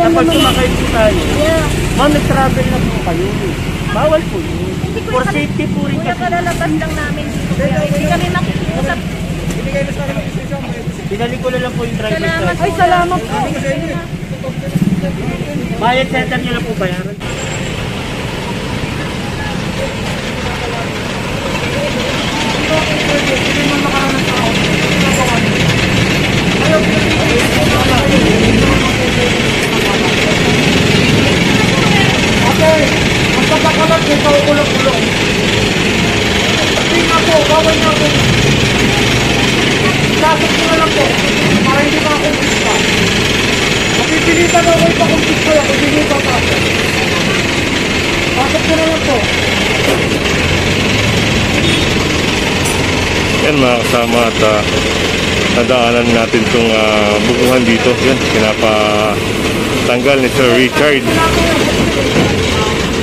Kapag sumakay po tayo, Yeah. ma'am, nag-travel na po kayo. Bawal po yun. Hindi ko For safety po rin kuya, kasi. kalalabas lang namin dito. Kaya hindi kami makikiusap. Binalik ko na lang po yung driver's Salamat. license. Ay, salamat po. Bayad center nyo na po bayaran. Okay, magpapakalat nito ulong-ulong. Hindi na po, bawal na po. Lasok ko na lang po, para hindi makakumpis pa. Mapipilitan ako ipakumpis ko yan, hindi pa pa. Lasok ko na lang po. Yan mga kasama at nadaanan natin itong bukuhan dito. Yan, pinapatanggal ni Sir Richard.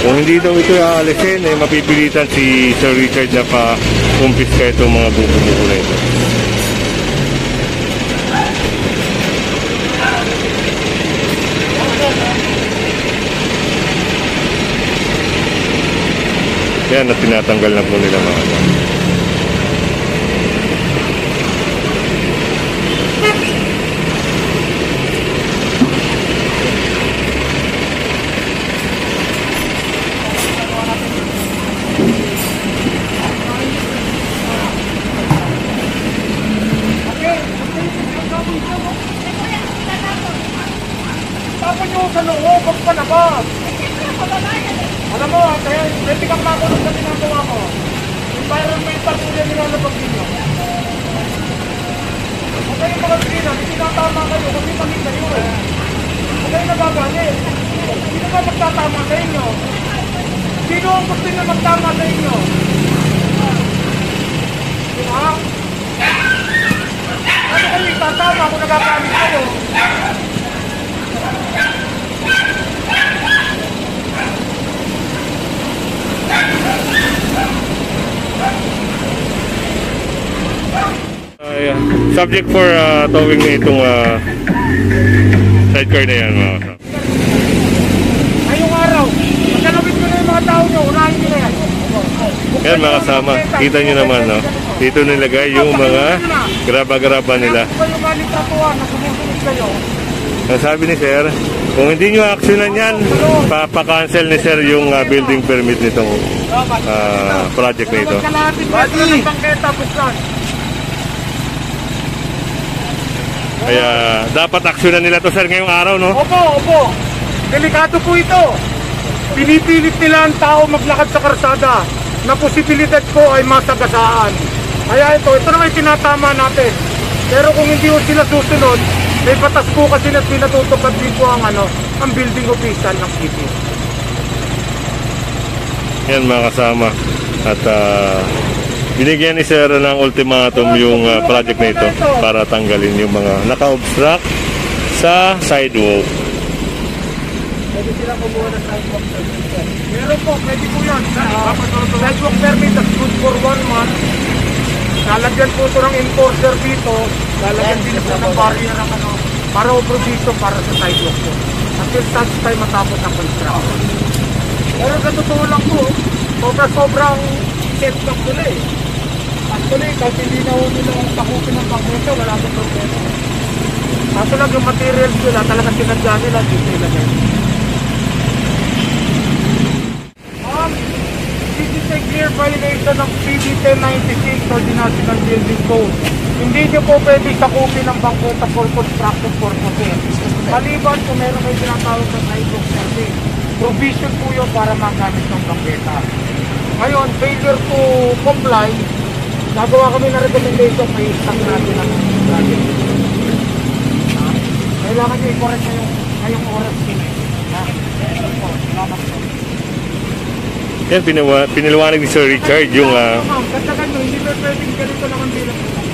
Kung hindi daw ito aalisin, mapipilitan si Sir Richard na pa-kumpiska itong mga buko-buko na ito. Yan, at tinatanggal na po nila mga kasama. Tapos nyo sa loob, wag pa na ba? Alam mo, kaya pwede kang makulong sa ginagawa mo. Environmental po yan nilalabag ninyo. Huwag kayong mga pinan, tinatama kayo, kasi kami kayo eh. Huwag kayong nagagalit. Sino ba magtatama sa inyo? Sino ang gusto nyo magtama sa inyo? Diba? Ano kayo itatama kung nagagalit kayo? Subject for towing na itong sidecar na yan mga kasama. Ngayong araw, magkalawin ko na yung mga tao nyo, unahin nyo na yan. Yan mga kasama, kita nyo naman, no? Dito nilagay yung mga graba-graba nila. Kung kayo malitratuan na sumusunod kayo, Ang sabi ni Sir, kung hindi nyo aksyonan yan, papakancel ni Sir yung building permit nitong project na ito. kalahating metro ng bangketa, buksan. Kaya dapat aksyonan nila to Sir ngayong araw, no? Opo, opo. Delikado po ito. Pinipilit nila ang tao maglakad sa karsada na posibilidad po ay masagasaan. Kaya ito naman yung tinatama natin. Pero kung hindi po sila susunod, may batas po kasi na pinatutupad din po ang building official ng city. Yan mga kasama. At binigyan ni Sir ng ultimatum yung project na ito para tanggalin yung mga naka-obstruct sa sidewalk. Pwede sila kumuha ng sidewalk permit. Meron po, pwede po yan. Sidewalk permit is good for 1 month. Lalagyan po ito ng enforcer dito. Lalagyan din po ng barrier ng para provision para sa sidewalk po. Until such time matapos ang construction. Pero sa totoo lang po, sobrang safe lang pala eh. Actually, kahit hindi na ho nila ang takupin ng bangketa, wala akong problema. Kaso lang yung materials nila, talaga sinadya nila, dito nila ngayon. This is a clear violation ng PD 1096 or the National Building Code. Hindi nyo po pwede sakupin ng bangketa for construction purposes. Maliban kung meron kayo tinatawag sa sidewalk service. Provision po yun para magamit ng bangketa. Ngayon, failure to comply, nagawa kami na recommendation kay isang natin ang project. Kailangan nyo i-correct ngayong oras din. Salamat po. Yan, piniliwanag ni Sir Richard yung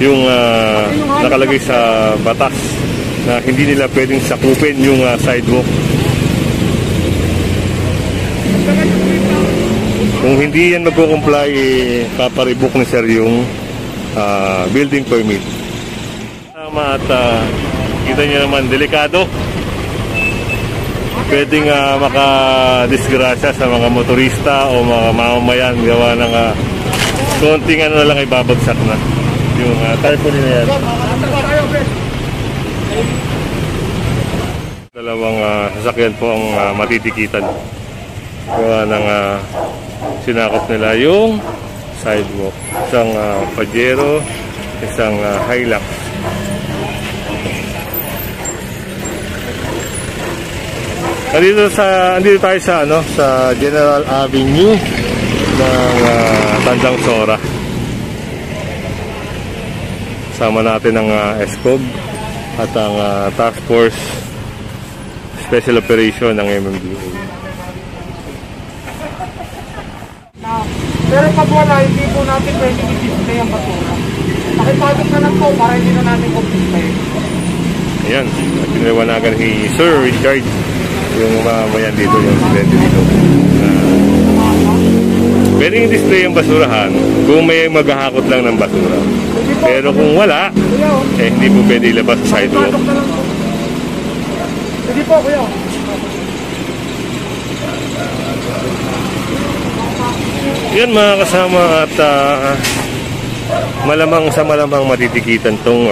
yung nakalagay sa batas na hindi nila pwedeng sakupin yung sidewalk. Kung hindi yan magko-comply, paparibok ni Sir yung building permit. At kita niyo naman, delikado. pwedeng makadisgrasya sa mga motorista o mga mamamayan gawa ng konting ano na lang ay babagsak na yung tarpaulin na yan. Dalawang sasakyan po ang matitikitan gawa ng sinakop nila yung sidewalk. Isang Pajero, isang Hilux. Andito tayo sa General Avenue ng Tandang Sora. Sama natin ang ESCOG at ang Task Force Special Operation ng MMDA. Pero pag wala, hindi po natin pwede i-display ang basura. Pakipagot na lang po para hindi na natin i-display. Ayan, pinaliwanagan ni Sir Richard yung mamayan dito, yung studente dito. Pwedeng display ang basurahan kung may maghahakot lang ng basura. Pero kung wala, hindi po pwede ilabas sa sidewalk. Hindi po, kuya. Yan mga kasama at malamang sa malamang matitikitan tong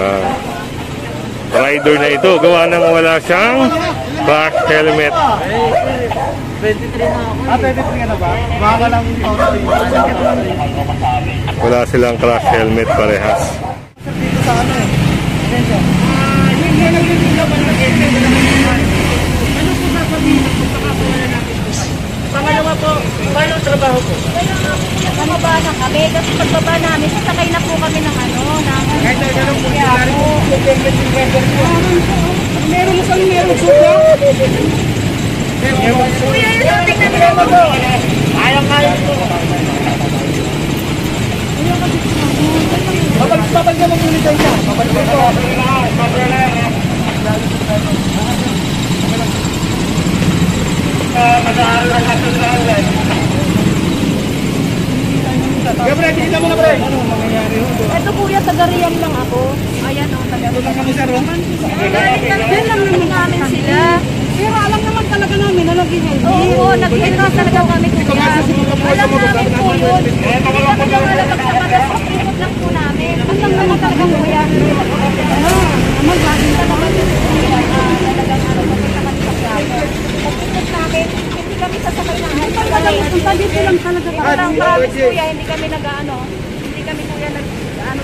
rider na ito. Gawa nang wala siyang crash helmet. 23 na ako. 23 na ba? Baka lang Wala silang crash helmet parehas. dito sa ano eh. Pangalawa po, paano ang trabaho po? Kaya nga po, bumaba na kami. Kasi pagbaba namin, sasakay na po kami ng Kahit na ganun po, Meron mo saan meron suka? Kuya, yun ang tingnan nila mo. Kaya po. Babalik na mag-ulit tayo siya. Babalik na ito. Gabriel, tingnan mo na, pre. Ito kuya, taga-Rian lang ako. Ayan o, taga-Rian. Yan lang naman namin sila. Pero alam naman talaga namin na nag-helmet. Oo, nag-helmet talaga kami kuya. Alam namin po yun. Hindi kami nakalabag sa pagkakasipot lang po namin. Alam naman talaga kuya. Mag-gagin talaga yun kuya. Talagang magpunta kami sa travel. Pagpunta namin, hindi kami sasakay na. Ang dito lang talaga. Parang promise kuya, hindi kami hindi kami kuya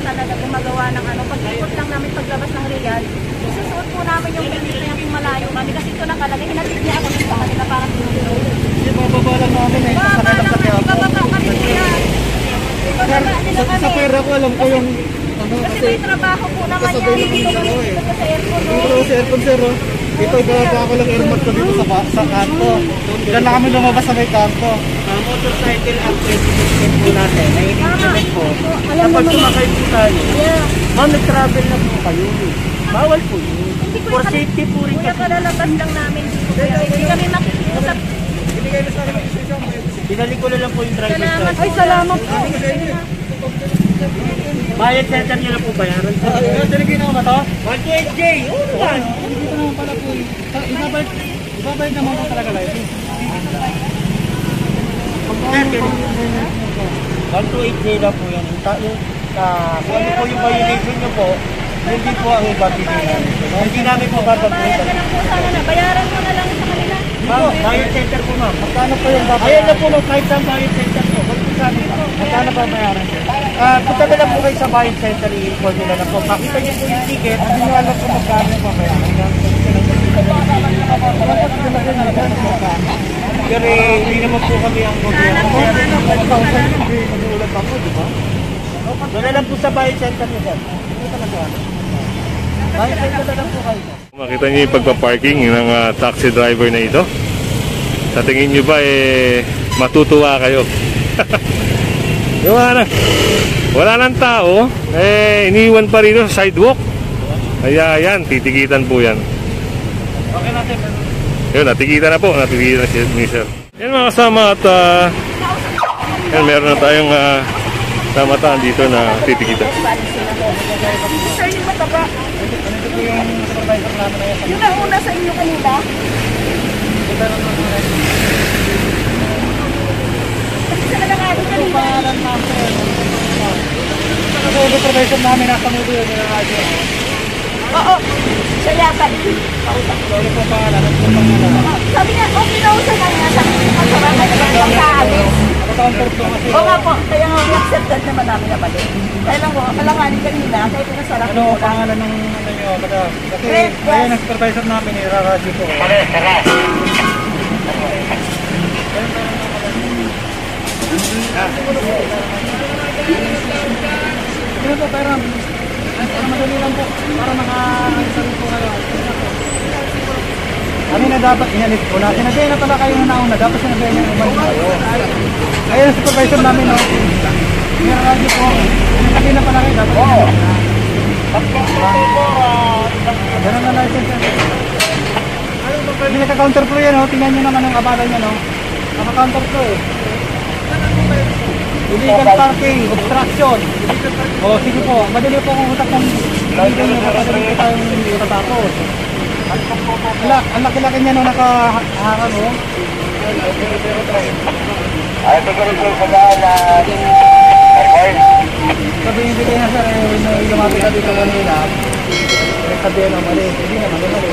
talaga gumagawa ng pag-ikot lang namin paglabas ng Real. Isusuot po namin yung bibig na yung malayo kami kasi ito nakalagay. Hinatid niya ako sa kanila parang tinulog. Hindi, bababa lang namin eh. Baba naman, ibababa kami kuya. Ibababa nila kami. Sa pera ko, alam ko yung Kasi may trabaho po naman yan. Dito sa airport. dito sa aircon, sir. Dito, ibababa ko lang airmat ko dito sa kanto. Diyan lang kami lumabas sa may kanto. Motorcycle ang pwede po natin. Nai-implement po. Kapag sumakay po tayo, ma'am, nag-travel na po kayo. Bawal po yun. For safety po rin Kuya, kasi. palalabas lang namin dito. Kuya. Hindi kami makikiusap. Binigay na sa akin yung decision. Binalik ko na lang po yung driver's Salamat. license. Ay, salamat po. Bayad center niyo na po bayaran. Tinigin ako ba to? 128J! Oo naman! Dito naman pala po. Ibabayad naman po talaga license. 128J lang po yan. Kung ano po yung violation nyo po, hindi po ang ibabigay. Hindi namin po babagay. Bayad ka na po sana na. Bayaran mo na lang sa kanila. Ma'am, bayad center po ma'am. Magkano po yung babayaran? Ayan na po ma'am, kahit sa bayad center po. Magkano ba bayaran? Punta na lang po kayo sa bayad center, i-inform nila na po. Makita niyo po yung ticket, hindi nyo alam kung magkano yung babayaran. Pero hindi naman po kami ang gobyerno. Mag-uulat pa po, di ba? Doon na lang po sa bayad center niyo, sir. Bayad center na lang po kayo. Makita niyo yung pagpa-parking ng taxi driver na ito. Sa tingin niyo ba matutuwa kayo? Wala nang tao, iniwan pa rin sa sidewalk. Kaya yan, titikitan po yan. Okay natin. Yun, natikitan na po, natikitan na si Mr. Yan mga kasama at yan, meron na tayong tamataan dito na titikitan. Sir, yung mataba. Ito po yung supervisor namin na yan. Yung nauna sa inyo kanila. Kasi sa kalakado kanina. Pangalan namin. Kasi supervisor namin nasa mudo yun yung radyo. Oo. Siya yata. Kausap ko. Ano po pangalan? Ano po pangalan? Sabi niya, okay na sa kanya. Sabi niya, masarap na naman sa alis. Counter po kasi. Oo nga po. Kaya nga accepted naman namin na balik. Kaya lang po, kalanganin kanina. Kaya pinasarap Ano ko. pangalan ng ano nyo? Kasi Red Gas. ayun ang supervisor namin, iraradyo ko. Ano po, pero para madali lang po. Para makasalit po kayo. Kami na dapat inalit po na. Sinabihan na pala kayo na nauna. Dapat sinabihan niya umalis kayo. Ayun ang supervisor namin, no? Iraradyo po. Sinabi na pala kayo. Dapat inalit na. Ganun na license. Hindi naka-counter flow yan, oh. Tingnan nyo naman ang abala niya, no? Naka-counter flow, eh. Illegal parking, obstruction. O, sige po. Madali po kung utak ng illegal nyo. Madali po tayong matatapos. Ang laki-laki niya, no? Nakaharang, oh. Ay, pagkaroon ko sa daan na Sabi hindi kayo na, sir, lumapit na dito kanina. Sabihin na mali. Hindi naman, mali.